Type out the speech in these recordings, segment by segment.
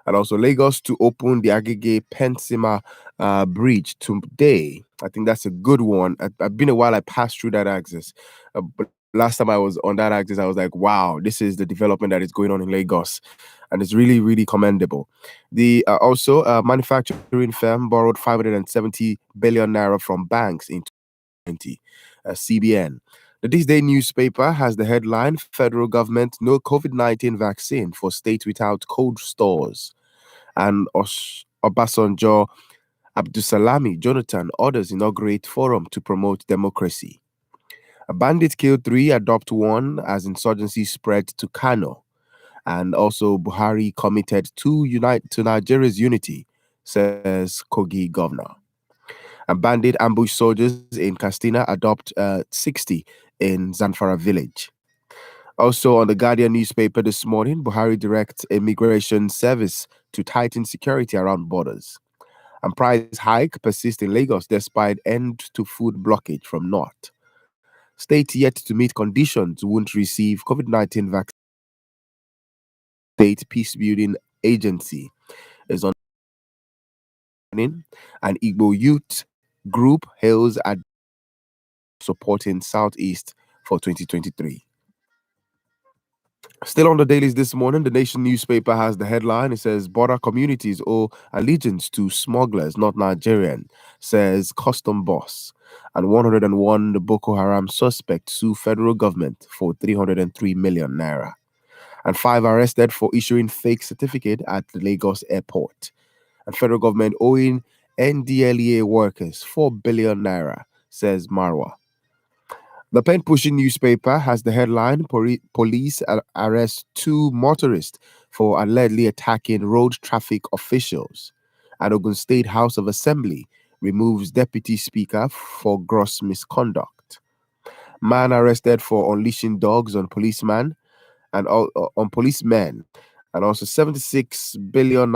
And also Lagos to open the Agege Pensima bridge today. I think that's a good one. I've been a while. I passed through that axis, but last time I was on that axis, I was like, "Wow, this is the development that is going on in Lagos," and it's really, really commendable. The also manufacturing firm borrowed 570 billion naira from banks in 2020. CBN. The This Day newspaper has the headline: Federal government no COVID-19 vaccine for state without cold stores. And Obasanjo Abdusalami Jonathan orders inaugurate forum to promote democracy. A bandit killed three, adopt one as insurgency spread to Kano. And also Buhari committed to unite to Nigeria's unity, says Kogi governor. And bandit ambush soldiers in Castina, adopt 60 in Zamfara village. Also on the Guardian newspaper this morning, Buhari directs immigration service to tighten security around borders. And price hike persists in Lagos despite end to food blockage from North. State yet to meet conditions won't receive COVID-19 vaccine. State Peace Building Agency is on an Igbo youth group hails at supporting Southeast for 2023. Still on the dailies this morning, the Nation newspaper has the headline. It says border communities owe allegiance to smugglers, not Nigerian, says custom boss. And 101 the Boko Haram suspect sue federal government for 303 million naira. And five arrested for issuing fake certificate at the Lagos airport. And federal government owing NDLEA workers 4 billion naira, says Marwa. The pen pushing newspaper has the headline: Police arrest two motorists for allegedly attacking road traffic officials. And Ogun State House of Assembly removes deputy speaker for gross misconduct. Man arrested for unleashing dogs on policeman and on policemen. And also 76 billion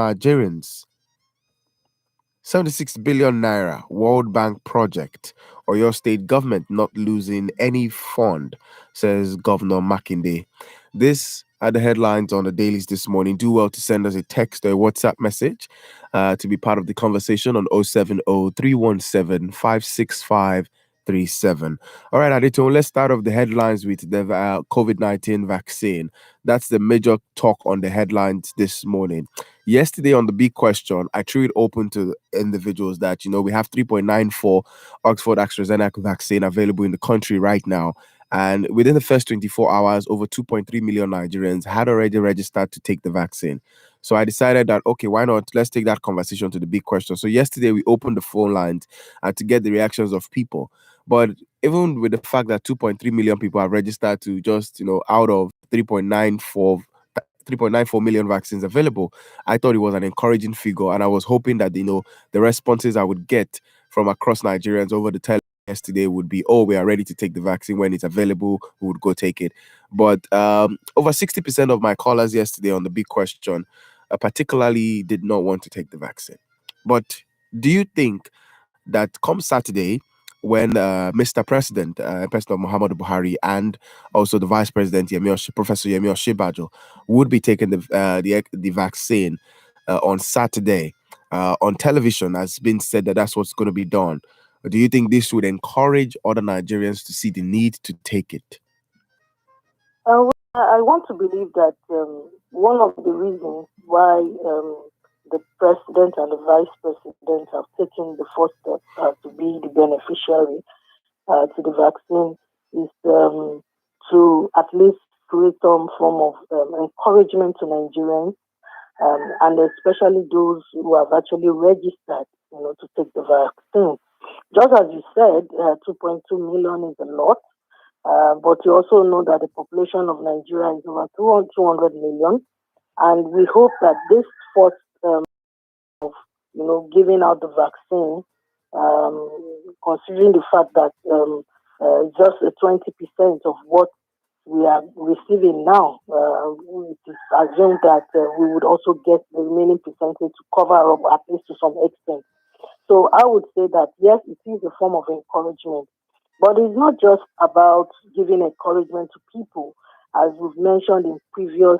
naira World Bank project, or your state government not losing any fund, says Governor Makinde. This are the headlines on the dailies this morning. Do well to send us a text or a WhatsApp message to be part of the conversation on 070-317-56537. All right, Adito, let's start off the headlines with the COVID-19 vaccine. That's the major talk on the headlines this morning. Yesterday on the big question, I threw it open to individuals that, we have 3.94 Oxford AstraZeneca vaccine available in the country right now. And within the first 24 hours, over 2.3 million Nigerians had already registered to take the vaccine. So I decided that, okay, why not? Let's take that conversation to the big question. So yesterday we opened the phone lines to get the reactions of people. But even with the fact that 2.3 million people have registered to just, out of 3.94 million vaccines available, I thought it was an encouraging figure, and I was hoping that the responses I would get from across Nigerians over the telephone yesterday would be, "Oh, we are ready to take the vaccine when it's available. We would go take it." But over 60% of my callers yesterday on the big question, particularly did not want to take the vaccine. But do you think that come Saturday, when Mr. President, President Muhammadu Buhari, and also the Vice President Professor Yemi Oshibajo would be taking the vaccine on Saturday on television, has been said that that's what's going to be done? Do you think this would encourage other Nigerians to see the need to take it? I want to believe that one of the reasons why the president and the vice president have taken the first step to be the beneficiary to the vaccine is to at least create some form of encouragement to Nigerians, and especially those who have actually registered, to take the vaccine. Just as you said, 2.2 million is a lot. But you also know that the population of Nigeria is over 200 million, and we hope that this first, giving out the vaccine, considering the fact that just 20% of what we are receiving now, it is assumed that we would also get the remaining percentage to cover up at least to some extent. So I would say that yes, it is a form of encouragement. But it's not just about giving encouragement to people, as we've mentioned in previous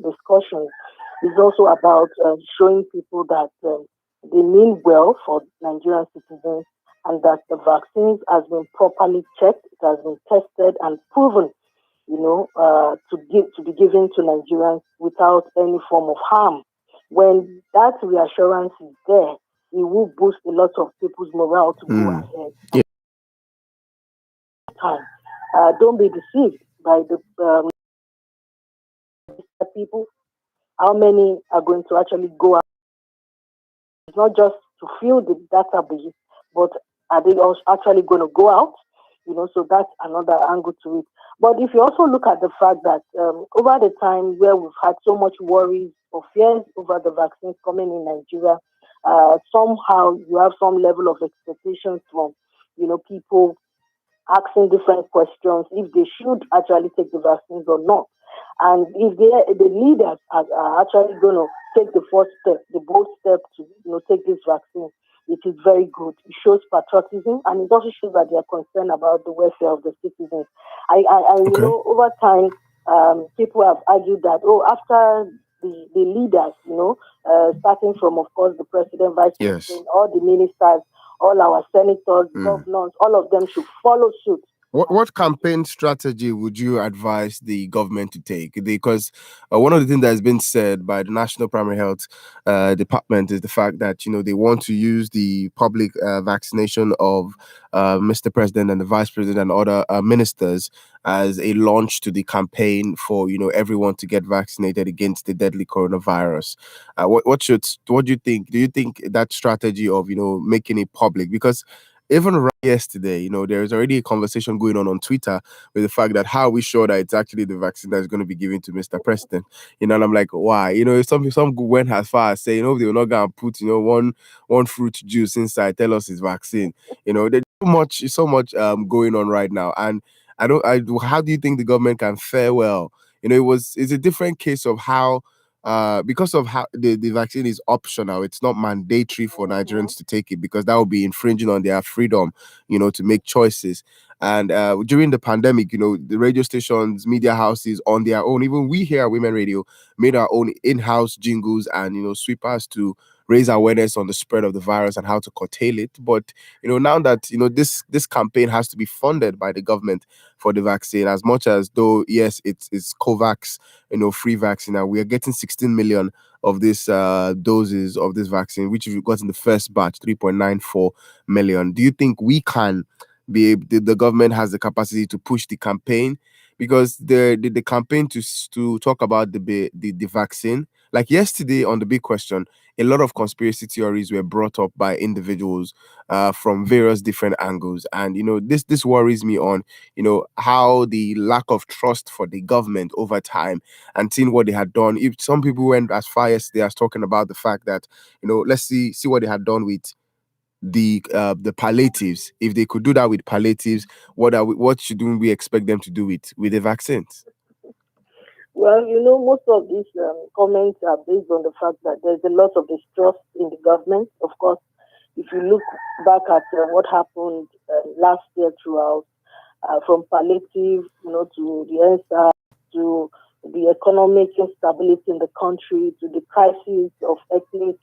discussions. It's also about showing people that they mean well for Nigerian citizens and that the vaccines has been properly checked, it has been tested and proven, to be given to Nigerians without any form of harm. When that reassurance is there, it will boost a lot of people's morale to go ahead. Yeah. Time. Don't be deceived by the people. How many are going to actually go out? It's not just to fill the database, but are they also actually going to go out? So that's another angle to it. But if you also look at the fact that over the time where we've had so much worries or fears over the vaccines coming in Nigeria, somehow you have some level of expectations from, people asking different questions if they should actually take the vaccines or not. And if the leaders are actually going to take the first step, the bold step to take this vaccine, it is very good. It shows patriotism and it also shows that they are concerned about the welfare of the citizens. Okay. Over time, people have argued that after the leaders, starting from of course the president, vice Yes. president, all the ministers, all our senators, governors, all of them should follow suit. What campaign strategy would you advise the government to take? Because one of the things that has been said by the National Primary Health Department is the fact that they want to use the public vaccination of Mr. President and the Vice President and other ministers as a launch to the campaign for everyone to get vaccinated against the deadly coronavirus. What do you think? Do you think that strategy of making it public, because even right yesterday, there's already a conversation going on Twitter with the fact that how are we sure that it's actually the vaccine that's going to be given to Mr. President? And I'm like, why? Some went as far as saying, they were not going to put, one fruit juice inside, tell us it's vaccine. There's so much going on right now. And how do you think the government can fare well? It's a different case of how because of how the vaccine is optional, it's not mandatory for Nigerians to take it, because that would be infringing on their freedom, to make choices. And during the pandemic, the radio stations, media houses on their own, even we here at Women Radio, made our own in-house jingles and, sweepers to raise awareness on the spread of the virus and how to curtail it. But, now that, this campaign has to be funded by the government for the vaccine, as much as though, yes, it's COVAX, free vaccine, and we are getting 16 million of this doses of this vaccine, which we've got in the first batch, 3.94 million. Do you think we can the government has the capacity to push the campaign? Because the campaign to talk about the vaccine, like yesterday on the big question, a lot of conspiracy theories were brought up by individuals from various different angles, and this worries me on how the lack of trust for the government over time, and seeing what they had done. If some people went as far yesterday as talking about the fact that let's see what they had done with the palliatives. If they could do that with palliatives, what should we expect them to do with the vaccines? Well, most of these comments are based on the fact that there's a lot of distrust in the government. Of course, if you look back at what happened last year throughout, from palliative, to the answer, to the economic instability in the country, to the crisis of ethnic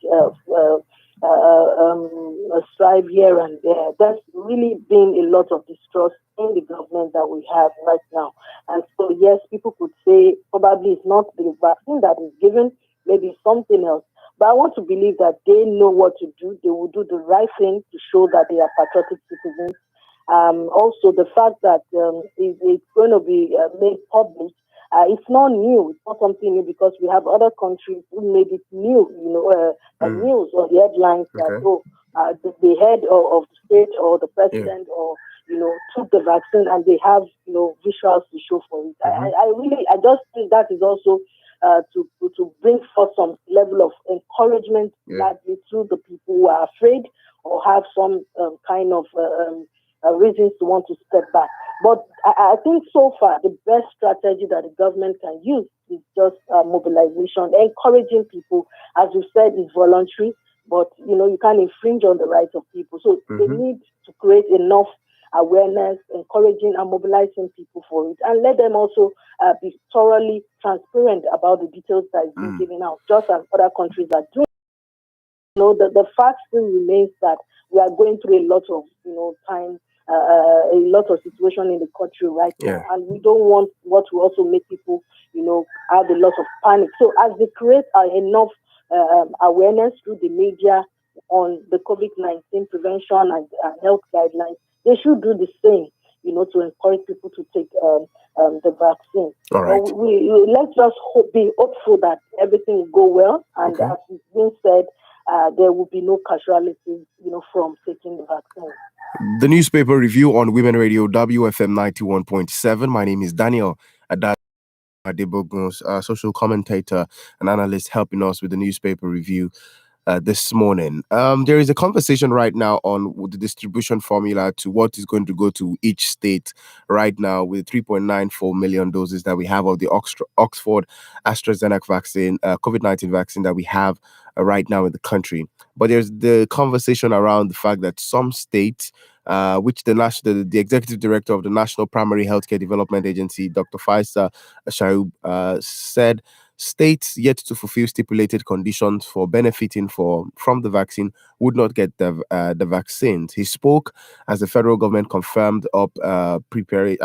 strife here and there. There's really been a lot of distrust in the government that we have right now. And so, yes, people could say probably it's not the vaccine that is given, maybe something else. But I want to believe that they know what to do. They will do the right thing to show that they are patriotic citizens. Also, the fact that it's going to be made public, it's not new. It's not something new, because we have other countries who made it new, news or the headlines that, the head of the state or the president or, took the vaccine, and they have, visuals to show for it. I just think that is also to bring forth some level of encouragement, largely to the people who are afraid or have some kind of reasons to want to step back. But I think so far the best strategy that the government can use is just mobilization, encouraging people. As you said, it's voluntary, but you can't infringe on the rights of people. So they need to create enough awareness, encouraging and mobilizing people for it, and let them also be thoroughly transparent about the details that is being given out, just as other countries are doing. The fact still remains that we are going through a lot of, time, a lot of situation in the country right now, and we don't want what will also make people, have a lot of panic. So as they create enough awareness through the media on the COVID-19 prevention and health guidelines, they should do the same, to encourage people to take the vaccine. All right. Let's just be hopeful that everything will go well, and as it's been said, there will be no casualties, from taking the vaccine. The newspaper review on Women Radio WFM 91.7. My name is Daniel Adebogun's social commentator and analyst, helping us with the newspaper review this morning. There is a conversation right now on the distribution formula to what is going to go to each state right now, with 3.94 million doses that we have of the Oxford AstraZeneca vaccine, COVID-19 vaccine that we have right now in the country. But there's the conversation around the fact that some states, which the executive director of the National Primary Healthcare Development Agency, Dr. Faisal Shaib, said states yet to fulfill stipulated conditions for benefiting from the vaccine would not get the vaccines. He spoke as the federal government firmed up preparation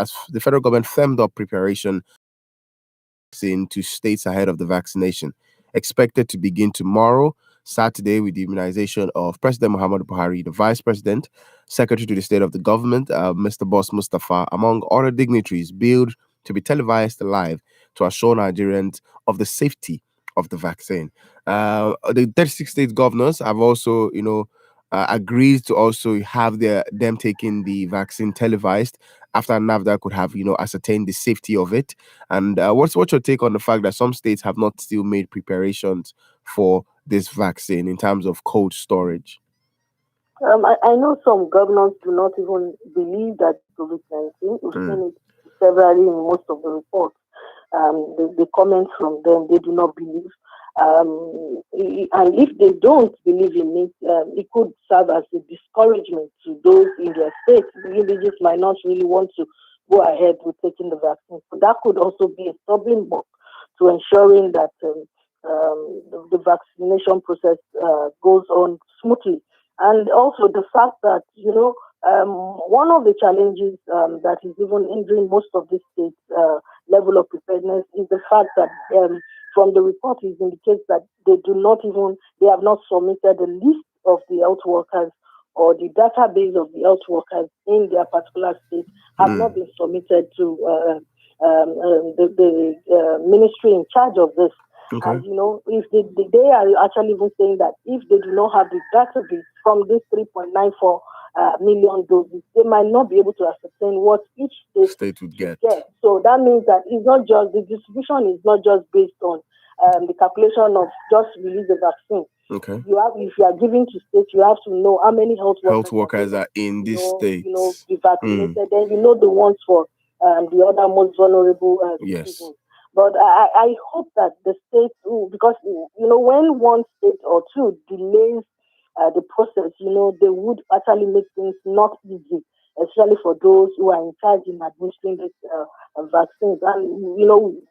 to states ahead of the vaccination, expected to begin tomorrow, Saturday, with the immunization of President Muhammadu Buhari, the Vice President, Secretary to the State of the Government, Mr. Boss Mustafa, among other dignitaries, billed to be televised live to assure Nigerians of the safety of the vaccine. The 36 state governors have also, agreed to also have them taking the vaccine televised after NAFDA could have, ascertained the safety of it. And what's your take on the fact that some states have not still made preparations for this vaccine in terms of cold storage? I know some governors do not even believe that COVID-19. We've seen it severally in most of the reports. The comments from them, they do not believe. And if they don't believe in it, it could serve as a discouragement to those in their states. The villages might not really want to go ahead with taking the vaccine. So that could also be a stumbling block to ensuring that the vaccination process goes on smoothly. And also the fact that, one of the challenges that is even hindering most of these states' level of preparedness is the fact that from the report it indicates that they have not submitted the list of the health workers, or the database of the health workers in their particular state have not been submitted to the ministry in charge of this. Okay. And if they are actually even saying that if they do not have the database from this 3.94 million doses, they might not be able to ascertain what each state would get. So that means that it's not just the distribution is not just based on the calculation of just release the vaccine. Okay. If you are giving to states, you have to know how many health workers are in these states. Be vaccinated. Then the ones for the other most vulnerable citizens. But I hope that the states, because when one state or two delays the process, they would actually make things not easy, especially for those who are in charge in administering this vaccines. And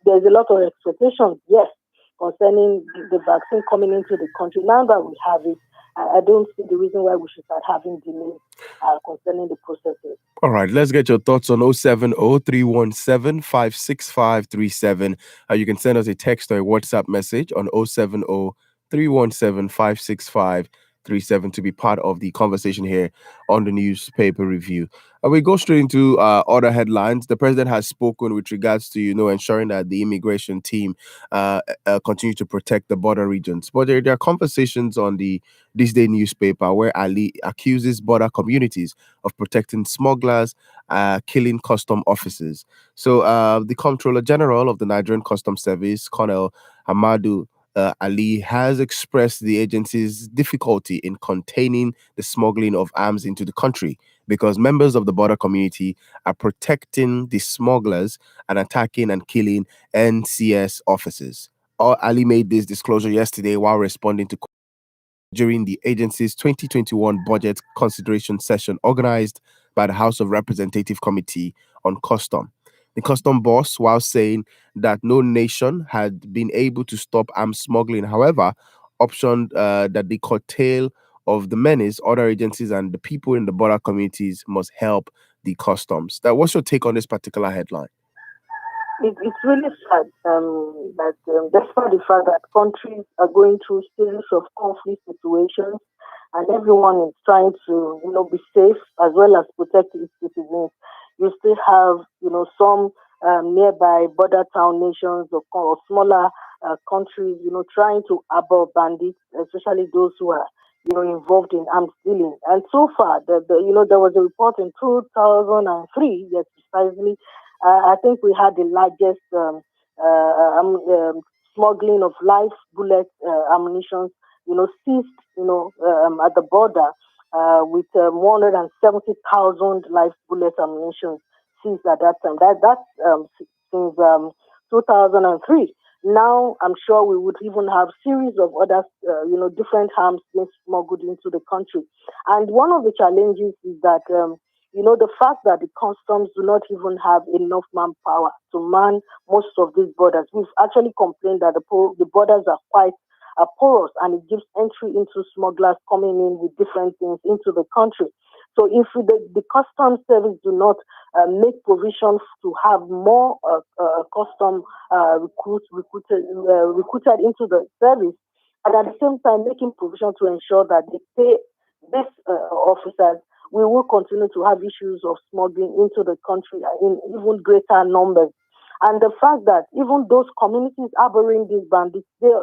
there's a lot of expectations, yes, concerning the vaccine coming into the country. Now that we have it, I don't see the reason why we should start having delays concerning the processes. All right, let's get your thoughts on 070-317-56537. You can send us a text or a WhatsApp message on 070-317-56537 to be part of the conversation here on the newspaper review. We go straight into other headlines. The president has spoken with regards to, ensuring that the immigration team continue to protect the border regions. But there are conversations on the This Day newspaper where Ali accuses border communities of protecting smugglers, killing custom officers. So the Comptroller General of the Nigerian Customs Service, Colonel Hamadu Ali, has expressed the agency's difficulty in containing the smuggling of arms into the country because members of the border community are protecting the smugglers and attacking and killing NCS officers. Ali made this disclosure yesterday while responding to during the agency's 2021 budget consideration session organized by the House of Representative Committee on Custom. The custom boss, while saying that no nation had been able to stop arms smuggling, however, optioned that the curtail of the menace, other agencies, and the people in the border communities must help the customs. What's your take on this particular headline? It's really sad that despite the fact that countries are going through series of conflict situations and everyone is trying to, be safe as well as protect its citizens, you still have, some nearby border town nations or smaller countries, trying to abort bandits, especially those who are, involved in arms dealing. And so far, there was a report in 2003, yes, precisely, I think we had the largest smuggling of live bullet ammunition, seized, at the border with 170,000 live bullet ammunition seized at that time. That's since 2003. Now, I'm sure we would even have series of other, different arms being smuggled into the country. And one of the challenges is that the fact that the customs do not even have enough manpower to man most of these borders. We've actually complained that the borders are quite porous and it gives entry into smugglers coming in with different things into the country. So if the customs service do not make provision to have more custom recruited into the service, and at the same time making provision to ensure that they pay these officers, we will continue to have issues of smuggling into the country in even greater numbers. And the fact that even those communities harboring these bandits, they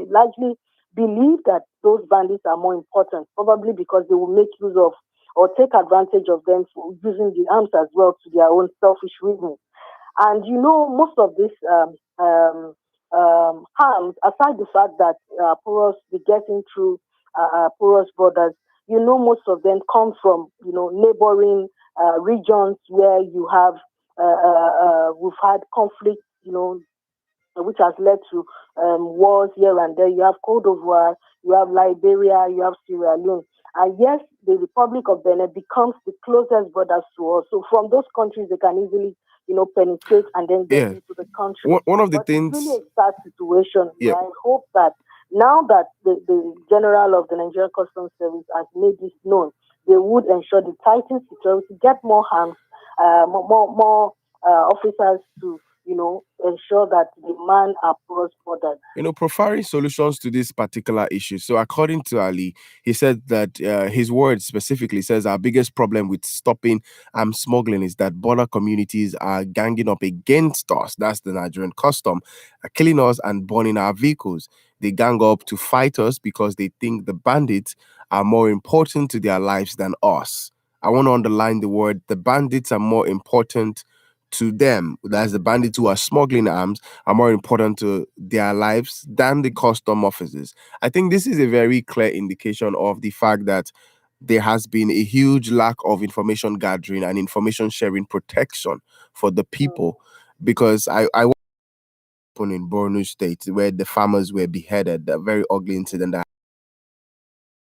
largely believe that those bandits are more important, probably because they will make use of or take advantage of them for using the arms as well to their own selfish reasons. And most of these harms, aside the fact that porous, the getting through porous borders, most of them come from, neighboring regions where you have, we've had conflict, which has led to wars here and there. You have Cote d'Ivoire, you have Liberia, you have Sierra Leone. And yes, the Republic of Benin becomes the closest borders to us. So from those countries, they can easily, penetrate and then get into the country. One of the but things... It's really a sad situation. Yeah. I hope that now that the General of the Nigerian Customs Service has made this known, they would ensure the tighten security, get more hands, more officers to, ensure that the man are porous borders. Profiling solutions to this particular issue. So according to Ali, he said that his words specifically says our biggest problem with stopping smuggling is that border communities are ganging up against us. That's the Nigerian custom, killing us and burning our vehicles. They gang up to fight us because they think the bandits are more important to their lives than us. I want to underline the word, the bandits are more important to them. That's the bandits who are smuggling arms are more important to their lives than the custom officers. I think this is a very clear indication of the fact that there has been a huge lack of information gathering and information sharing protection for the people, because I in Borno State where the farmers were beheaded, a very ugly incident that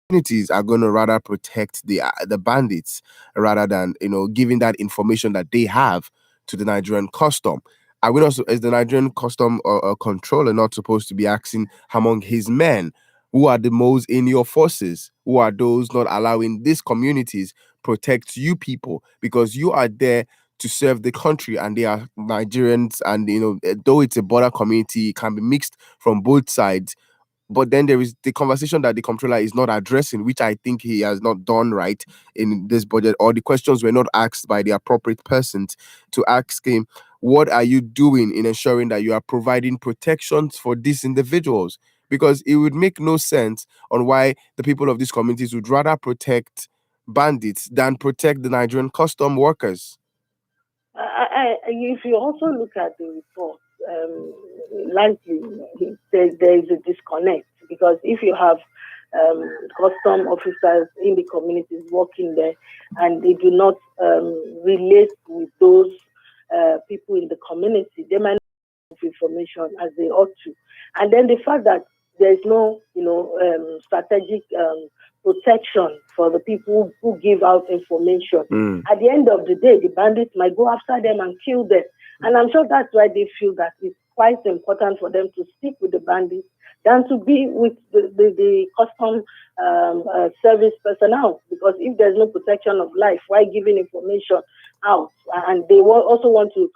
communities are going to rather protect the bandits rather than giving that information that they have to the Nigerian custom. I will also, as the Nigerian custom controller, not supposed to be asking among his men who are the most in your forces, who are those not allowing these communities protect you people, because you are there to serve the country and they are Nigerians, and though it's a border community, it can be mixed from both sides. But then there is the conversation that the controller is not addressing, which I think he has not done right in this budget, or the questions were not asked by the appropriate persons to ask him, what are you doing in ensuring that you are providing protections for these individuals? Because it would make no sense on why the people of these communities would rather protect bandits than protect the Nigerian custom workers. If you also look at the report, likely there is a disconnect, because if you have custom officers in the communities working there and they do not relate with those people in the community, they might not have information as they ought to. And then the fact that there is no, strategic protection for the people who give out information. Mm. At the end of the day, the bandits might go after them and kill them. And I'm sure that's why they feel that it's quite important for them to stick with the bandits than to be with the custom service personnel. Because if there's no protection of life, why giving information out? And they also want to,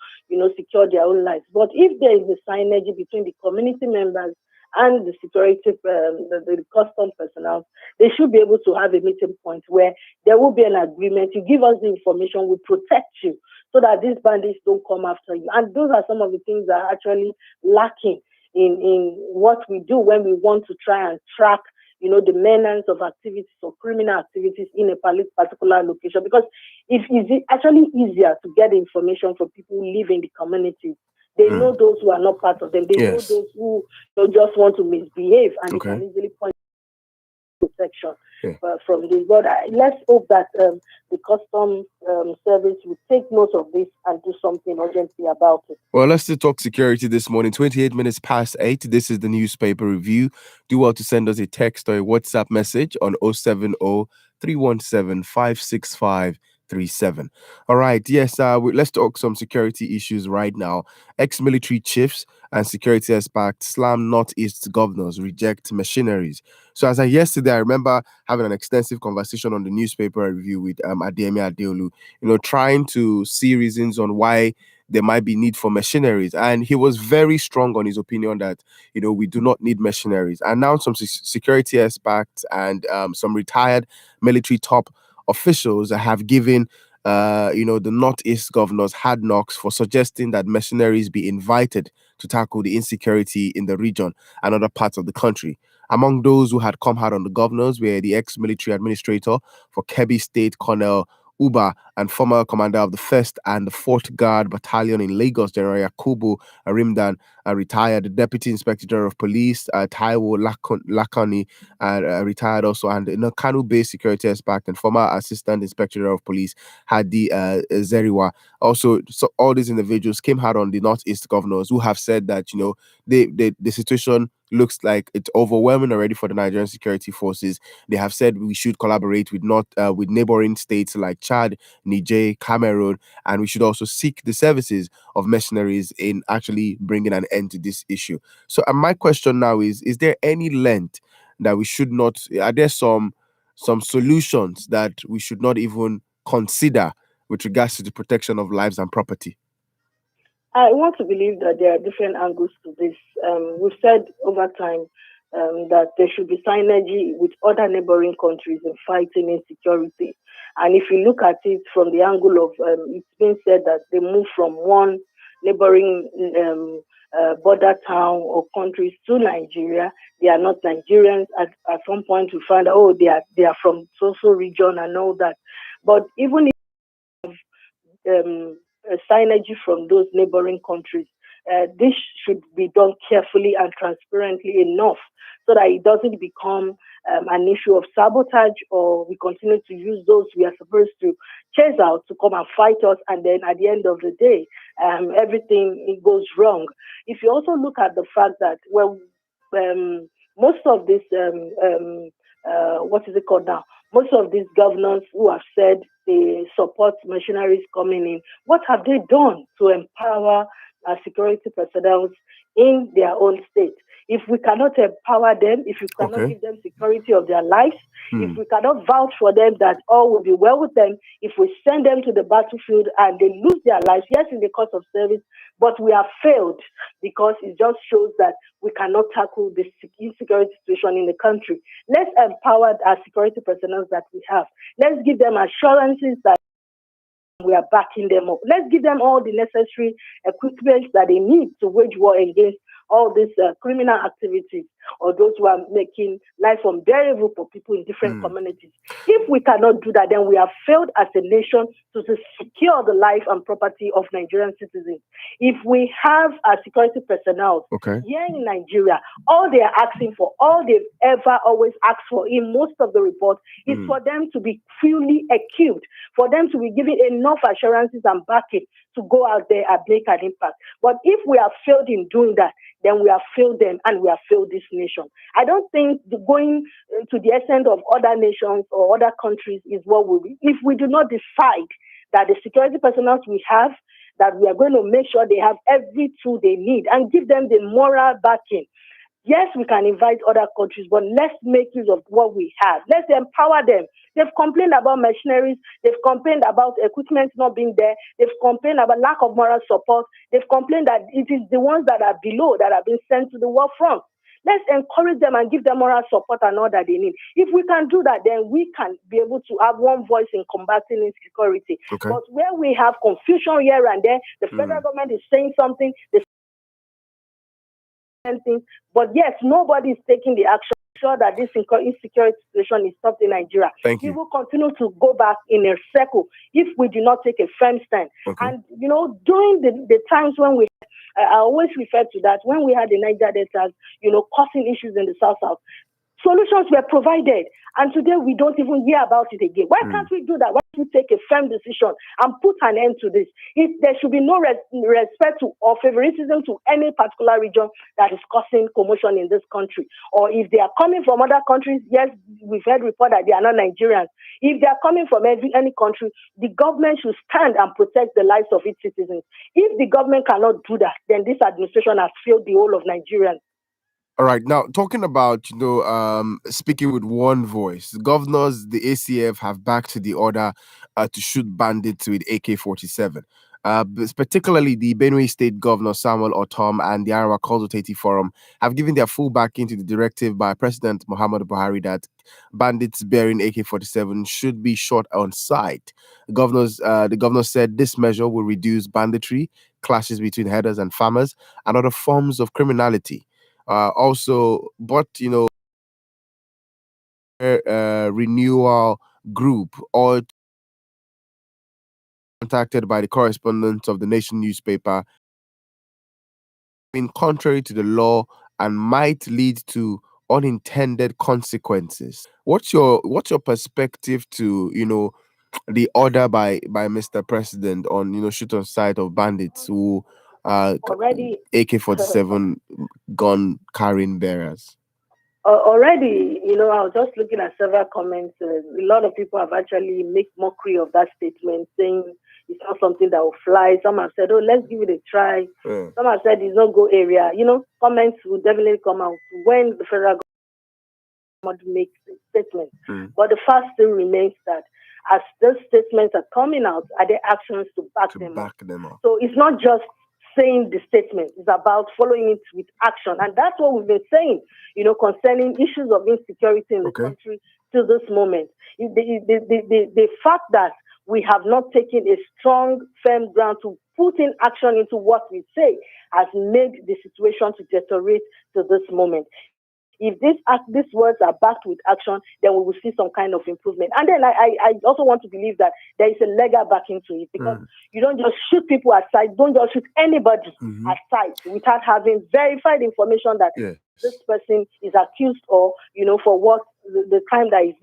secure their own lives. But if there is a synergy between the community members and the security, the custom personnel, they should be able to have a meeting point where there will be an agreement. You give us the information, we protect you, so that these bandits don't come after you. And those are some of the things that are actually lacking in what we do when we want to try and track, the menace of activities or criminal activities in a particular location. Because it's actually easier to get information from people who live in the community. They know those who are not part of them. They know those who just want to misbehave, and they can easily point protection from this. But let's hope that the custom service will take note of this and do something urgently about it. Well, let's still talk security this morning. 28 minutes past 8. This is the newspaper review. Do well to send us a text or a WhatsApp message on 070 317 565 37. All right. Yes, let's talk some security issues right now. Ex-military chiefs and security experts slam Northeast governors, reject machineries. So as of yesterday, I remember having an extensive conversation on the newspaper review with Adeyemi Adeolu, trying to see reasons on why there might be need for machineries. And he was very strong on his opinion that, we do not need machineries. And now some security experts and some retired military top officials have given, the Northeast governors hard knocks for suggesting that mercenaries be invited to tackle the insecurity in the region and other parts of the country. Among those who had come hard on the governors were the ex-military administrator for Kebbi State, Colonel Uba, and former commander of the 1st and the 4th Guard Battalion in Lagos, General Yakubu Arimdan, retired Deputy Inspector General of Police, Taiwo Lakani, retired also, and Kanu-based security expert and former Assistant Inspector General of Police, Hadi Zeriwa. Also, so all these individuals came hard on the Northeast governors who have said that, the situation looks like it's overwhelming already for the Nigerian security forces. They have said we should collaborate with with neighboring states like Chad, Niger, Cameroon, and we should also seek the services of mercenaries in actually bringing an end to this issue. So my question now is there any length that we should not, are there some solutions that we should not even consider with regards to the protection of lives and property? I want to believe that there are different angles to this. We've said over time that there should be synergy with other neighboring countries in fighting insecurity. And if you look at it from the angle of, it's been said that they move from one neighboring border town or countries to Nigeria. They are not Nigerians. At some point, we find out, they are from so-so region and all that. But even if synergy from those neighboring countries, this should be done carefully and transparently enough so that it doesn't become an issue of sabotage, or we continue to use those we are supposed to chase out to come and fight us, and then at the end of the day, everything goes wrong. If you also look at the fact that, most of this, what is it called now? Most of these governors who have said they support machineries coming in, what have they done to empower security personnel in their own state? If we cannot empower them, if we cannot give them security of their lives, if we cannot vouch for them that all will be well with them, if we send them to the battlefield and they lose their lives, yes, in the course of service, but we have failed because it just shows that we cannot tackle the insecurity situation in the country. Let's empower our security personnel that we have. Let's give them assurances that we are backing them up. Let's give them all the necessary equipment that they need to wage war against all these criminal activities, or those who are making life unbearable for people in different communities. If we cannot do that, then we have failed as a nation to secure the life and property of Nigerian citizens. If we have our security personnel here in Nigeria, all they are asking for, all they've ever always asked for in most of the reports, is for them to be fully equipped, for them to be given enough assurances and backing to go out there and make an impact. But if we have failed in doing that, then we have failed them and we have failed this nation. I don't think going to the extent of other nations or other countries is what we will. If we do not decide that the security personnel we have, that we are going to make sure they have every tool they need and give them the moral backing. Yes, we can invite other countries, but let's make use of what we have. Let's empower them. They've complained about machineries. They've complained about equipment not being there. They've complained about lack of moral support. They've complained that it is the ones that are below that have been sent to the war front. Let's encourage them and give them moral support and all that they need. If we can do that, then we can be able to have one voice in combating insecurity. Okay. But where we have confusion here and there, the federal government is saying something, the things, but yes, nobody is taking the action to ensure that this insecurity situation is stopped in Nigeria. Thank you. We will continue to go back in a circle if we do not take a firm stand. Okay. And, during the times when I always refer to that, when we had the Niger Deltas, causing issues in the South, solutions were provided. And today we don't even hear about it again. Why can't we do that? Why don't we take a firm decision and put an end to this? There should be no respect to or favoritism to any particular region that is causing commotion in this country. Or if they are coming from other countries, yes, we've heard report that they are not Nigerians. If they are coming from any country, the government should stand and protect the lives of its citizens. If the government cannot do that, then this administration has failed the whole of Nigerians. All right. Now, talking about, speaking with one voice, governors, the ACF have backed the order to shoot bandits with AK-47. Particularly the Benue State Governor Samuel Otom and the Arawa Consultative Forum have given their full backing to the directive by President Muhammadu Buhari that bandits bearing AK-47 should be shot on sight. The governor said this measure will reduce banditry, clashes between herders and farmers, and other forms of criminality. Renewal group or contacted by the correspondent of the Nation newspaper been contrary to the law and might lead to unintended consequences. What's your perspective to the order by Mr. President on shoot on sight of bandits who already AK-47 gun carrying bearers? Already, I was just looking at several comments. A lot of people have actually made mockery of that statement, saying it's not something that will fly. Some have said, oh, let's give it a try. Some have said it's not go area. Comments will definitely come out when the federal government makes statements. But the fact still remains that as those statements are coming out, are there actions to back them up? So it's not just saying the statement, is about following it with action. And that's what we've been saying, concerning issues of insecurity in the country to this moment. The fact that we have not taken a strong, firm ground to put in action into what we say has made the situation to deteriorate to this moment. If these words are backed with action, then we will see some kind of improvement. And then I also want to believe that there is a legal backing to it, because you don't just shoot people at sight, don't just shoot anybody at sight without having verified information that this person is accused of, for what the crime that is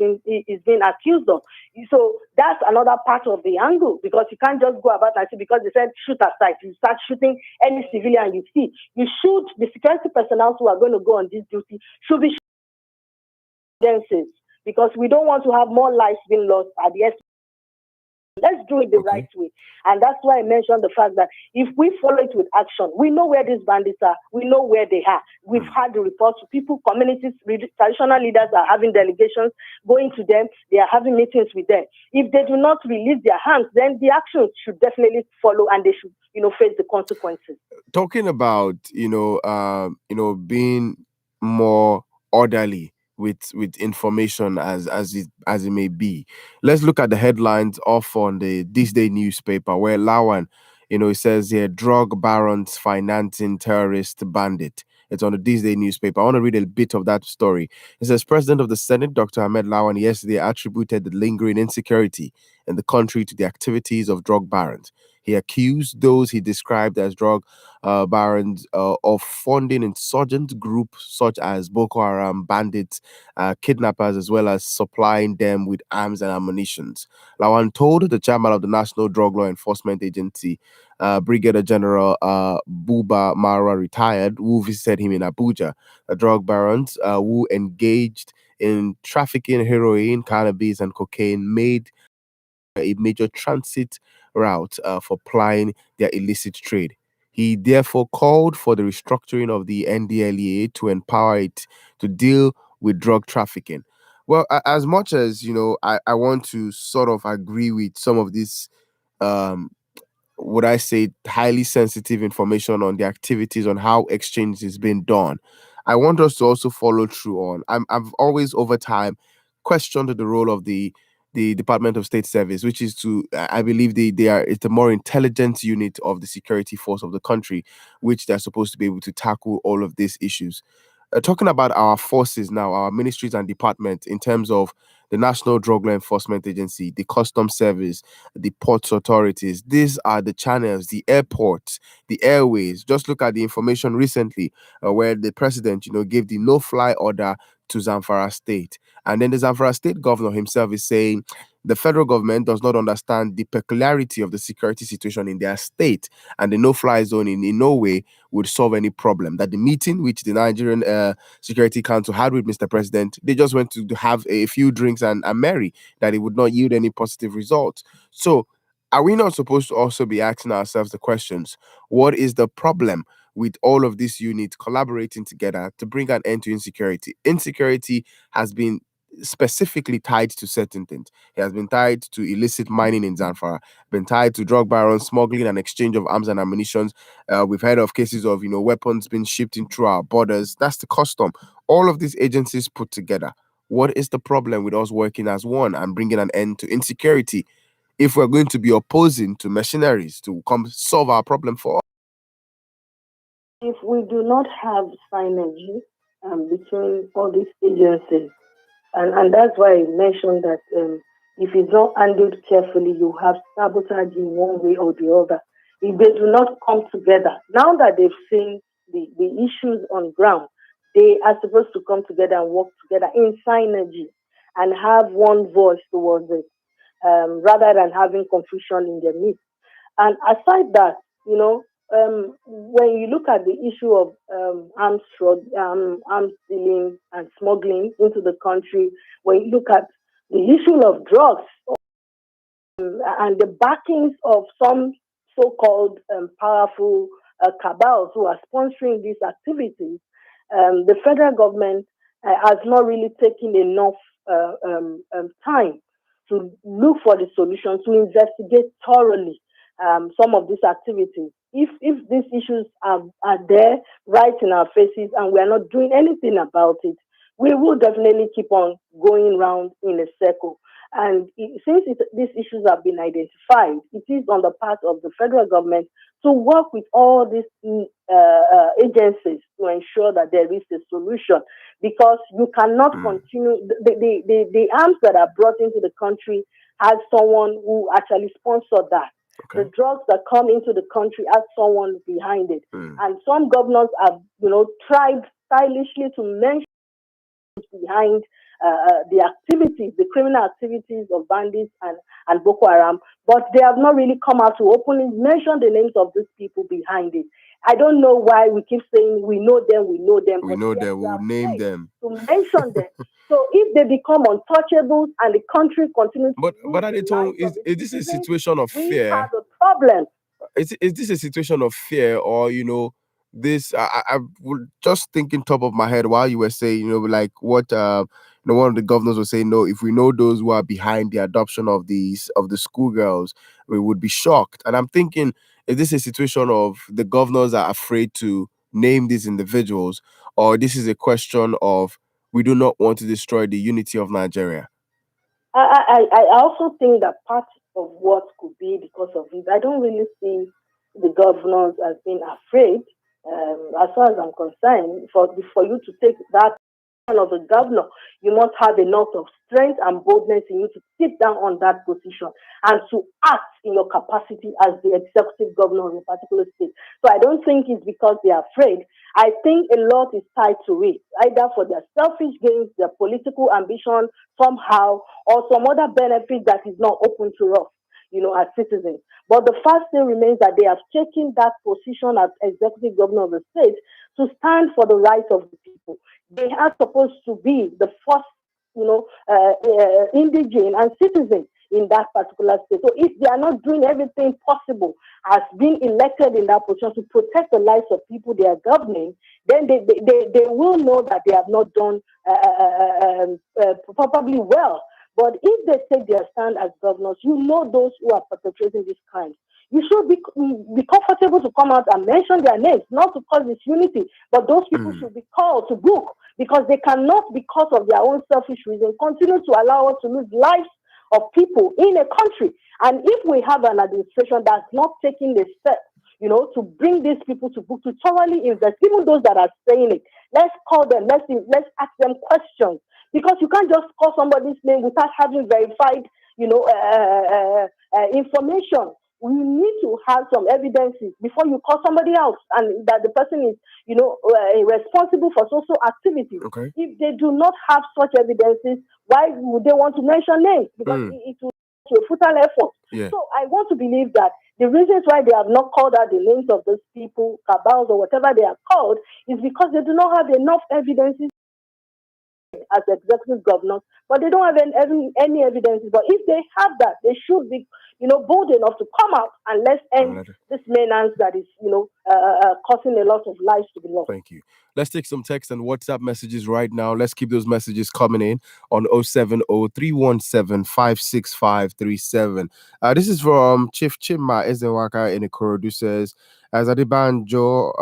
being accused of. So that's another part of the angle, because you can't just go about and say, because they said shoot at sight, you start shooting any civilian you see. You shoot the security personnel who are going to go on this duty should be shooting, because we don't want to have more lives being lost at the end. Let's do it the right way. And that's why I mentioned the fact that if we follow it with action, we know where these bandits are, we know where they are. We've had the reports, people, communities, traditional leaders are having delegations going to them, they are having meetings with them. If they do not release their hands, then the actions should definitely follow, and they should, face the consequences. Talking about, being more orderly with information as it may be. Let's look at the headlines off on the This Day newspaper, where Lawan, it says here, drug barons financing terrorist bandit. It's on the This Day newspaper. I want to read a bit of that story. It says, President of the Senate, Dr. Ahmed Lawan, yesterday attributed the lingering insecurity in the country to the activities of drug barons. He accused those he described as drug barons of funding insurgent groups such as Boko Haram, bandits, kidnappers, as well as supplying them with arms and ammunition. Lawan told the chairman of the National Drug Law Enforcement Agency Brigadier General Buba Mara retired, who visited him in Abuja. Drug barons who engaged in trafficking heroin, cannabis, and cocaine made a major transit route for plying their illicit trade. He therefore called for the restructuring of the NDLEA to empower it to deal with drug trafficking. Well, as much as I want to sort of agree with some of these um, would I say, highly sensitive information on the activities on how exchange is being done. I want us to also follow through on. I've always over time questioned the role of the Department of State Service, which is to I believe they are it's a more intelligent unit of the security force of the country, which they're supposed to be able to tackle all of these issues. Talking about our forces now, our ministries and departments in terms of the National Drug Law Enforcement Agency, the Customs Service, the ports authorities. These are the channels, the airports, the airways. Just look at the information recently where the president, gave the no-fly order to Zamfara State. And then the Zamfara State governor himself is saying the federal government does not understand the peculiarity of the security situation in their state, and the no-fly zone in no way would solve any problem. That the meeting which the Nigerian Security Council had with Mr. President, they just went to have a few drinks and marry, that it would not yield any positive results. So, are we not supposed to also be asking ourselves the questions? What is the problem with all of these units collaborating together to bring an end to insecurity? Insecurity has been specifically tied to certain things. It has been tied to illicit mining in Zamfara, been tied to drug barons, smuggling and exchange of arms and ammunition. We've heard of cases of weapons being shipped in through our borders. That's the custom. All of these agencies put together. What is the problem with us working as one and bringing an end to insecurity if we're going to be opposing to mercenaries to come solve our problem for us? If we do not have synergy between all these agencies, and that's why I mentioned that if it's not handled carefully, you have sabotage in one way or the other. If they do not come together, now that they've seen the issues on ground, they are supposed to come together and work together in synergy and have one voice towards it, rather than having confusion in their midst. And aside that, when you look at the issue of arms dealing and smuggling into the country, when you look at the issue of drugs and the backings of some so-called powerful cabals who are sponsoring these activities, the federal government has not really taken enough time to look for the solution, to investigate thoroughly some of these activities. If these issues are there right in our faces and we are not doing anything about it, we will definitely keep on going round in a circle. And since these issues have been identified, it is on the part of the federal government to work with all these agencies to ensure that there is a solution. Because you cannot continue, the arms that are brought into the country has someone who actually sponsored that. Okay. The drugs that come into the country has someone behind it. And some governors have, tried stylishly to mention behind the activities, the criminal activities of bandits and Boko Haram, but they have not really come out to openly mention the names of these people behind it. I don't know why we keep saying we know them, we know them, we'll name them. To mention them. So if they become untouchables and the country continues but Adeton, is this a situation of fear? We have a problem. Is this a situation of fear, or this? I was just thinking top of my head while you were saying, like what one of the governors was saying. No, if we know those who are behind the adoption of the schoolgirls, we would be shocked. And I'm thinking, is this a situation of the governors are afraid to name these individuals, or this is a question of we do not want to destroy the unity of Nigeria? I also think that part of what could be because of it, I don't really see the governors as being afraid. As far as I'm concerned, for you to take that of a governor, you must have enough of strength and boldness in you to sit down on that position and to act in your capacity as the executive governor of a particular state. So I don't think it's because they are afraid. I think a lot is tied to it, either for their selfish gains, their political ambition somehow, or some other benefit that is not open to us. as citizens. But the fact still remains that they have taken that position as executive governor of the state to stand for the rights of the people. They are supposed to be the first, indigene and citizen in that particular state. So if they are not doing everything possible as being elected in that position to protect the lives of people they are governing, then they will know that they have not done probably well. But if they take their stand as governors, those who are perpetrating these crimes. You should be comfortable to come out and mention their names, not to cause disunity, but those people should be called to book because they cannot, because of their own selfish reasons, continue to allow us to lose lives of people in a country. And if we have an administration that's not taking the steps, to bring these people to book, to thoroughly invest, even those that are saying it, let's call them, let's ask them questions. Because you can't just call somebody's name without having verified, information. We need to have some evidences before you call somebody else, and that the person is, responsible for social activities. Okay. If they do not have such evidences, why would they want to mention names? Because it will be a futile effort. Yeah. So I want to believe that the reasons why they have not called out the names of those people, cabals or whatever they are called, is because they do not have enough evidences as executive governors, but they don't have any evidences. But if they have that, they should be, bold enough to come out and let's end this menace that is, causing a lot of lives to be lost. Thank you. Let's take some text and WhatsApp messages right now. Let's keep those messages coming in on 070-317-56537. This is from Chief Chima Ezenwaka in Ikorodu says, as Adebanjo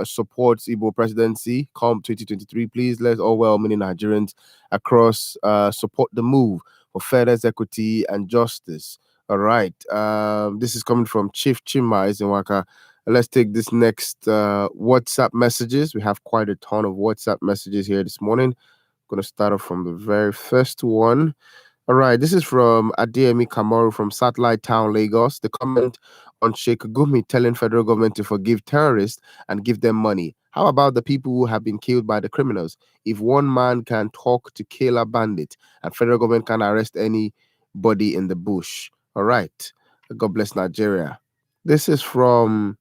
supports Igbo presidency come 2023, please let all well-meaning Nigerians across support the move for fairness, equity, and justice. All right. This is coming from Chief Chima Ezenwaka. Let's take this next WhatsApp messages. We have quite a ton of WhatsApp messages here this morning. I'm going to start off from the very first one. All right, this is from Adeyemi Kamaru from Satellite Town, Lagos. The comment on Sheikh Gumi telling federal government to forgive terrorists and give them money. How about the people who have been killed by the criminals? If one man can talk to kill a bandit and federal government can arrest anybody in the bush. All right, God bless Nigeria. This is from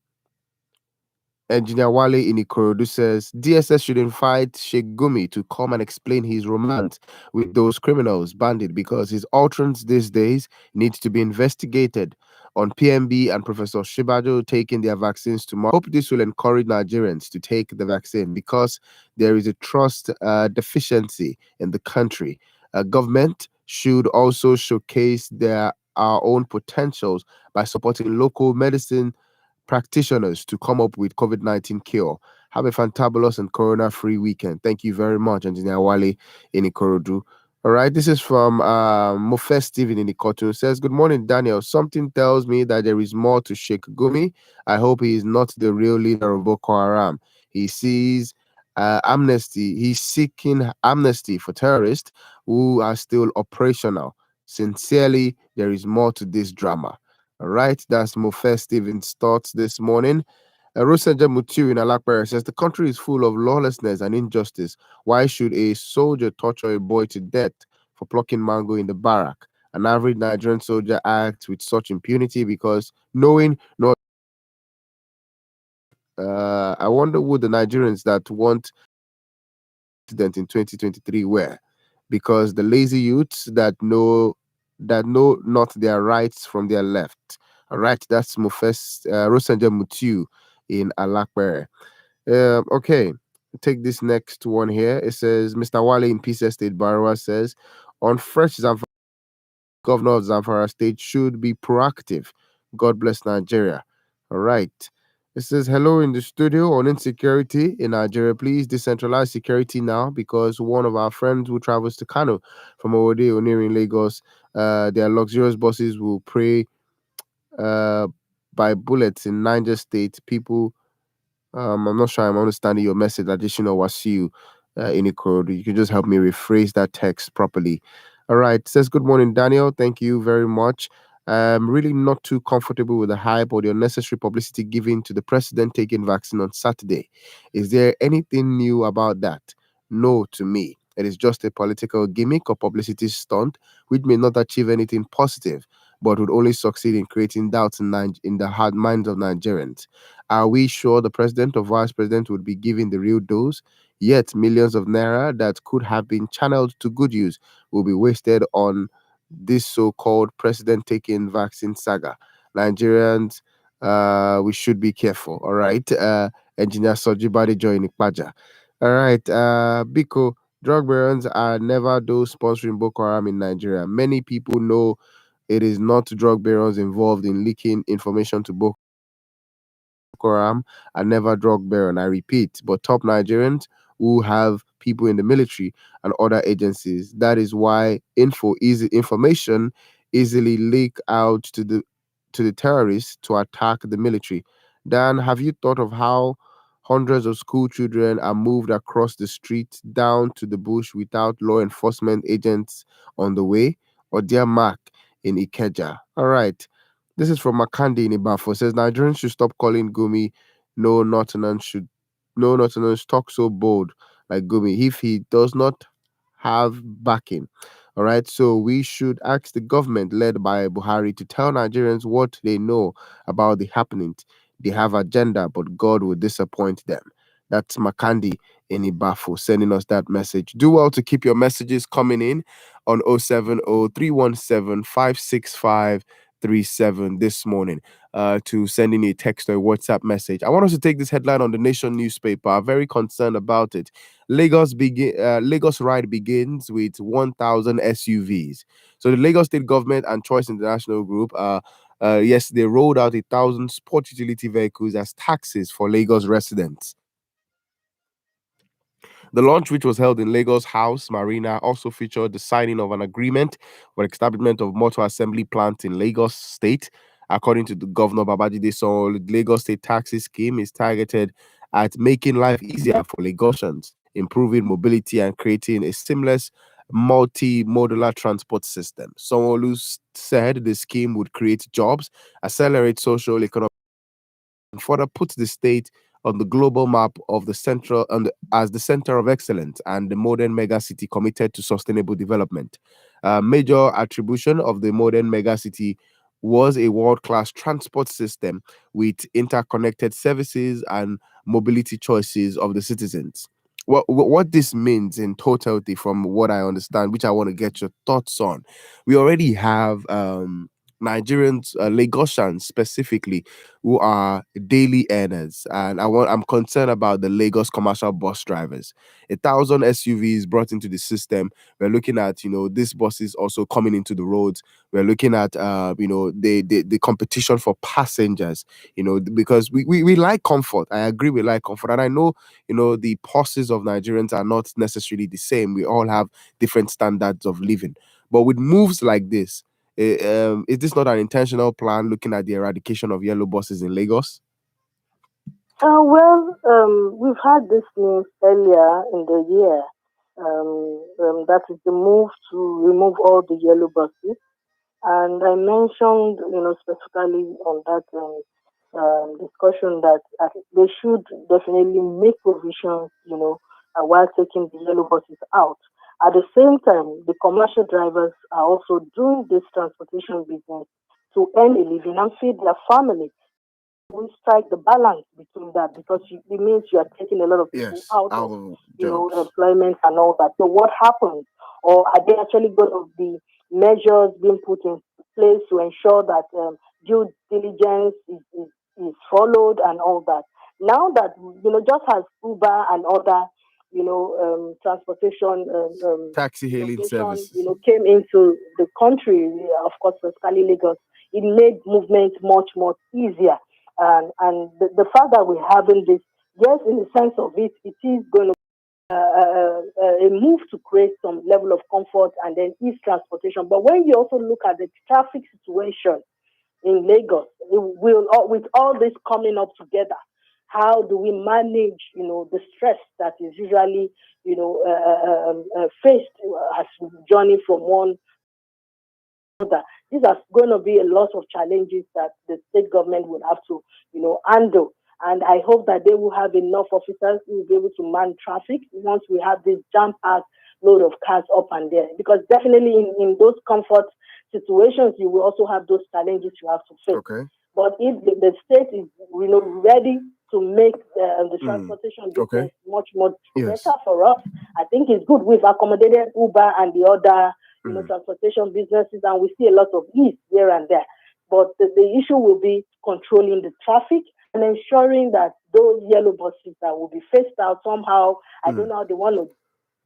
Engineer Wale in Ikorodu says DSS should invite Sheikh Gumi to come and explain his romance with those criminals, bandit, because his utterance these days needs to be investigated. On PMB and Professor Shibajo taking their vaccines tomorrow. I hope this will encourage Nigerians to take the vaccine because there is a trust deficiency in the country. Government should also showcase our own potentials by supporting local medicine practitioners to come up with COVID-19 cure. Have a fantabulous and corona-free weekend. Thank you very much, Engineer Wale in Ikorodu. All right, this is from Mofe Steven in Ikotu. Says, good morning, Daniel. Something tells me that there is more to Sheikh Gumi. I hope he is not the real leader of Boko Haram. He sees amnesty. He's seeking amnesty for terrorists who are still operational. Sincerely, there is more to this drama. All right, that's Mofe Stevens' thoughts this morning. Rosenja Mutiu in Alakbara says the country is full of lawlessness and injustice. Why should a soldier torture a boy to death for plucking mango in the barrack? An average Nigerian soldier acts with such impunity because knowing not. I wonder who the Nigerians that want president in 2023 were, because the lazy youths that know not their rights from their left. All right, that's Mufes Rosenja Mutiu in Alakbere. Okay, take this next one here. It says, Mr. Wale in Peace Estate, Barawa says, on fresh Zamfara, Governor of Zamfara State should be proactive. God bless Nigeria. All right. It says, hello in the studio on insecurity in Nigeria. Please decentralize security now because one of our friends who travels to Kano from Owode or near in Lagos, their luxurious buses will pray by bullets in Niger State. People, I'm not sure I'm understanding your message. Additional Wasiu in Ikorodu. You can just help me rephrase that text properly. All right. It says, good morning, Daniel. Thank you very much. I'm really not too comfortable with the hype or the unnecessary publicity given to the president taking vaccine on Saturday. Is there anything new about that? No, to me. It is just a political gimmick or publicity stunt which may not achieve anything positive. but would only succeed in creating doubts in the hard minds of Nigerians. Are we sure the president or vice president would be giving the real dose? Yet millions of naira that could have been channeled to good use will be wasted on this so-called president-taking vaccine saga. Nigerians, we should be careful. All right, Engineer Sojibade joining Paja. All right, Biko. Drug barons are never those sponsoring Boko Haram in Nigeria. Many people know it is not drug barons involved in leaking information to Boko Haram are never drug baron. I repeat, but top Nigerians who have people in the military and other agencies. That is why information easily leak out to the terrorists to attack the military. Dan, have you thought of how hundreds of school children are moved across the street down to the bush without law enforcement agents on the way? Or dear Mark in Ikeja. All right. This is from Makandi in Ibafo. Says Nigerians should stop calling Gumi no Northerners talk so bold like Gumi if he does not have backing. All right. So we should ask the government led by Buhari to tell Nigerians what they know about the happenings. They have agenda, but God will disappoint them. That's Makandi in Ibafo sending us that message. Do well to keep your messages coming in on 070-317-56537 this morning to send in a text or a WhatsApp message. I want us to take this headline on the Nation newspaper. I'm very concerned about it. Lagos ride begins with 1,000 SUVs. So the Lagos State Government and Choice International Group yes, they rolled out 1,000 sport utility vehicles as taxis for Lagos residents. The launch, which was held in Lagos House Marina, also featured the signing of an agreement for establishment of motor assembly plant in Lagos State. According to the Governor Babajide Sanwo-Olu, the Lagos State taxi scheme is targeted at making life easier for Lagosians, improving mobility and creating a seamless multi-modular transport system. Sanwo-Olu said the scheme would create jobs, accelerate social economic, and further put the state on the global map of the central as the center of excellence and the modern megacity committed to sustainable development. Major attribution of the modern megacity was a world-class transport system with interconnected services and mobility choices of the citizens. What this means in totality, from what I understand, which I want to get your thoughts on, we already have Nigerians, Lagosians specifically, who are daily earners, and I'm concerned about the Lagos commercial bus drivers. 1,000 SUVs brought into the system. We're looking at these buses also coming into the roads. We're looking at the competition for passengers. Because we like comfort. I agree, we like comfort, and I know the pulses of Nigerians are not necessarily the same. We all have different standards of living, but with moves like this, is this not an intentional plan looking at the eradication of yellow buses in Lagos? We've had this news earlier in the year. That is the move to remove all the yellow buses. And I mentioned, specifically on that discussion that they should definitely make provisions, while taking the yellow buses out. At the same time, the commercial drivers are also doing this transportation business to earn a living and feed their family. We strike the balance between that because it means you are taking a lot of people Yes, out of our jobs. employment and all that. So what happens, or are they actually going to be measures being put in place to ensure that due diligence is followed and all that? Now that just as Uber and other transportation Taxi hailing innovation services. came into the country, of course, especially Lagos, it made movement much more easier. And the fact that we're having this, yes, in the sense of it, it is going to a move to create some level of comfort and then ease transportation. But when you also look at the traffic situation in Lagos, with all this coming up together, how do we manage, the stress that is usually, faced as we journey from one that these are going to be a lot of challenges that the state government will have to, handle. And I hope that they will have enough officers who will be able to man traffic once we have this jam-packed load of cars up and there. Because definitely in those comfort situations, you will also have those challenges you have to face. Okay. But if the state is, ready to make the Mm. transportation Okay. business much more Yes. better for us, I think it's good. We've accommodated Uber and the other, Mm. transportation businesses, and we see a lot of ease here and there. But the issue will be controlling the traffic and ensuring that those yellow buses that will be phased out somehow. I don't Mm. know how they want to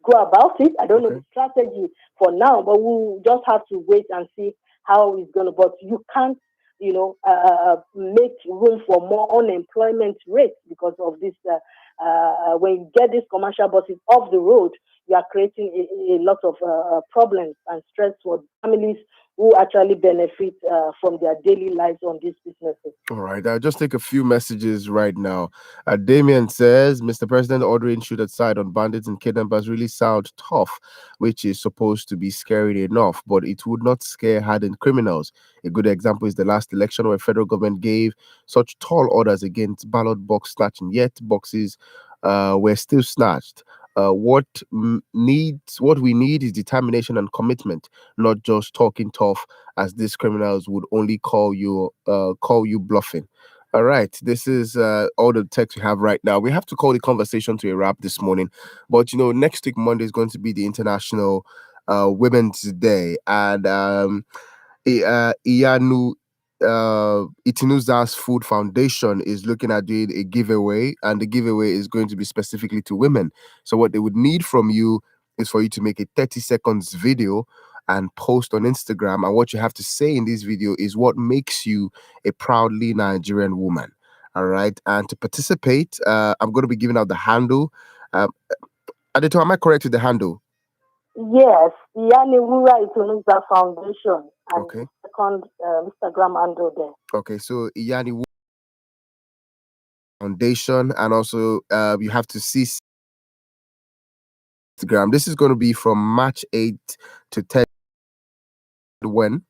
go about it. I don't know Okay. the strategy for now, but we'll just have to wait and see how it's going to. But you can't, make room for more unemployment rate because of this. When you get these commercial buses off the road, you are creating a lot of problems and stress for families who actually benefit from their daily lives on these businesses. All right, I'll just take a few messages right now. Damien says, Mr. President ordering shoot aside on bandits and kidnappers really sound tough, which is supposed to be scary enough, but it would not scare hardened criminals. A good example is the last election where federal government gave such tall orders against ballot box snatching, yet boxes were still snatched. What we need is determination and commitment, not just talking tough, as these criminals would only call you bluffing. All right, this is all the text we have right now. We have to call the conversation to a wrap this morning, but next week Monday is going to be the International Women's Day, and Iyanu Itinuza's Food Foundation is looking at doing a giveaway, and the giveaway is going to be specifically to women. So what they would need from you is for you to make a 30 seconds video and post on Instagram. And what you have to say in this video is what makes you a proudly Nigerian woman. All right. And to participate, I'm going to be giving out the handle. Um, Adeto, am I correct with the handle? Yes, Yani Wura Itunuza Foundation and Okay. the second Instagram handle there. Okay. So Iyani Foundation, and also you have to see Instagram. This is going to be from March 8th to 10th. When?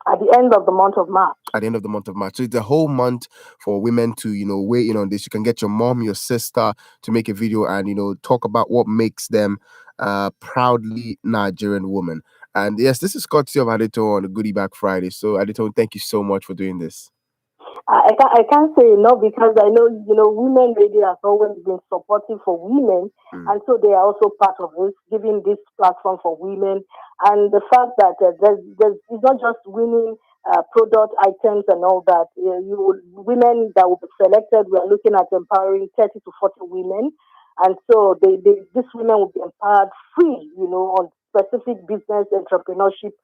At the end of the month of March. At the end of the month of March. So it's a whole month for women to, weigh in on this. You can get your mom, your sister to make a video and, talk about what makes them proudly Nigerian woman. And yes, this is courtesy of Adeto on the Goodie Bag Friday. So Adeto, thank you so much for doing this. I can't say enough because I know, women radio has always been supportive for women. And so they are also part of this, giving this platform for women. And the fact that it's not just winning product items and all that. Women that will be selected, we are looking at empowering 30 to 40 women. And so these women will be empowered free, on specific business entrepreneurship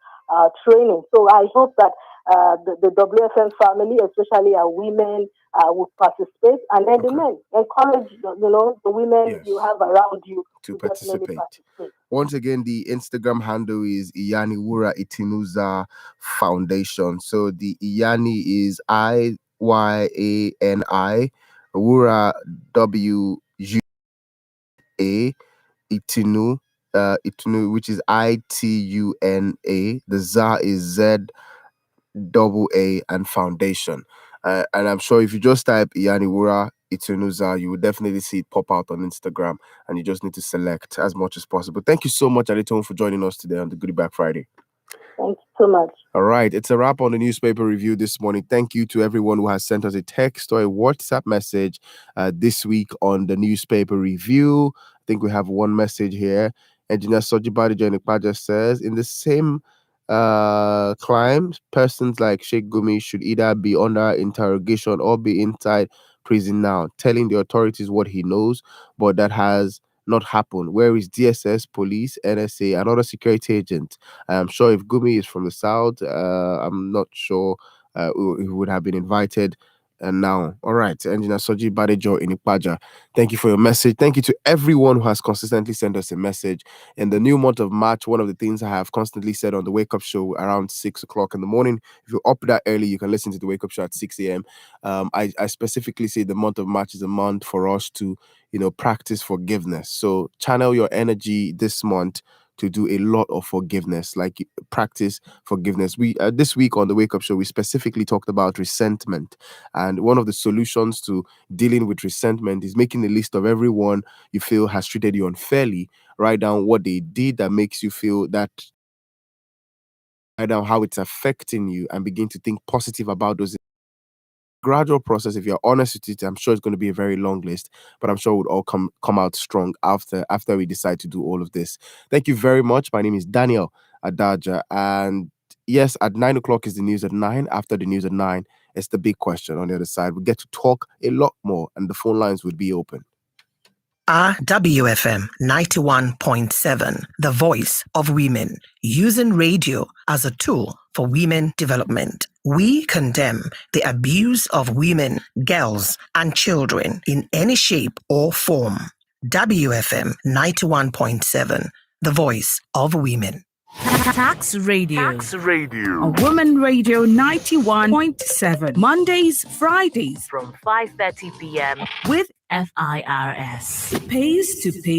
training. So I hope that the WFM family, especially our women, will participate, and then the men encourage the women you have around you to definitely participate. Once again, the Instagram handle is Iyani Wura Itinuza Foundation. So the Iyani is Iyani, Wura WUA, Itunu, which is ITUNA. The ZA is ZAA, and Foundation. And I'm sure if you just type Iyaniwura Itunuza, you will definitely see it pop out on Instagram, and you just need to select as much as possible. Thank you so much, Adeton, for joining us today on the Goodie Bag Friday. Thank you so much. All right, it's a wrap on the newspaper review this morning. Thank you to everyone who has sent us a text or a WhatsApp message this week on the newspaper review. I think we have one message here. Engineer Sojibadi Jonikpaja says, in the same climb, persons like Sheikh Gumi should either be under interrogation or be inside prison now, telling the authorities what he knows, but that has not happened. Where is DSS, police, NSA, and other security agents? I'm sure if Gumi is from the south, I'm not sure he would have been invited. And now, all right, Engineer Soji Badejo in Ipaja, thank you for your message. Thank you to everyone who has consistently sent us a message. In the new month of March, one of the things I have constantly said on the Wake Up Show around 6 o'clock in the morning, if you're up that early, you can listen to the Wake Up Show at 6 a.m. I specifically say the month of March is a month for us to, practice forgiveness. So channel your energy this month to do a lot of forgiveness, like practice forgiveness. We this week on the Wake Up Show, we specifically talked about resentment, and one of the solutions to dealing with resentment is making a list of everyone you feel has treated you unfairly. Write down what they did that makes you feel that down how it's affecting you and begin to think positive about those. Gradual process. If you're honest with it, I'm sure it's going to be a very long list, but I'm sure we'll all come out strong after we decide to do all of this. Thank you very much. My name is Daniel Adaja, and yes, at 9 o'clock is the news at 9. After the news at 9, it's the big question on the other side. We get to talk a lot more, and the phone lines would be open. RWFM 91.7, the voice of women, using radio as a tool for women development. We condemn the abuse of women, girls, and children in any shape or form. WFM 91.7, the voice of women. Tax Radio. A woman radio 91.7. Mondays, Fridays from 5:30 p.m. with FIRS. Pays to pay.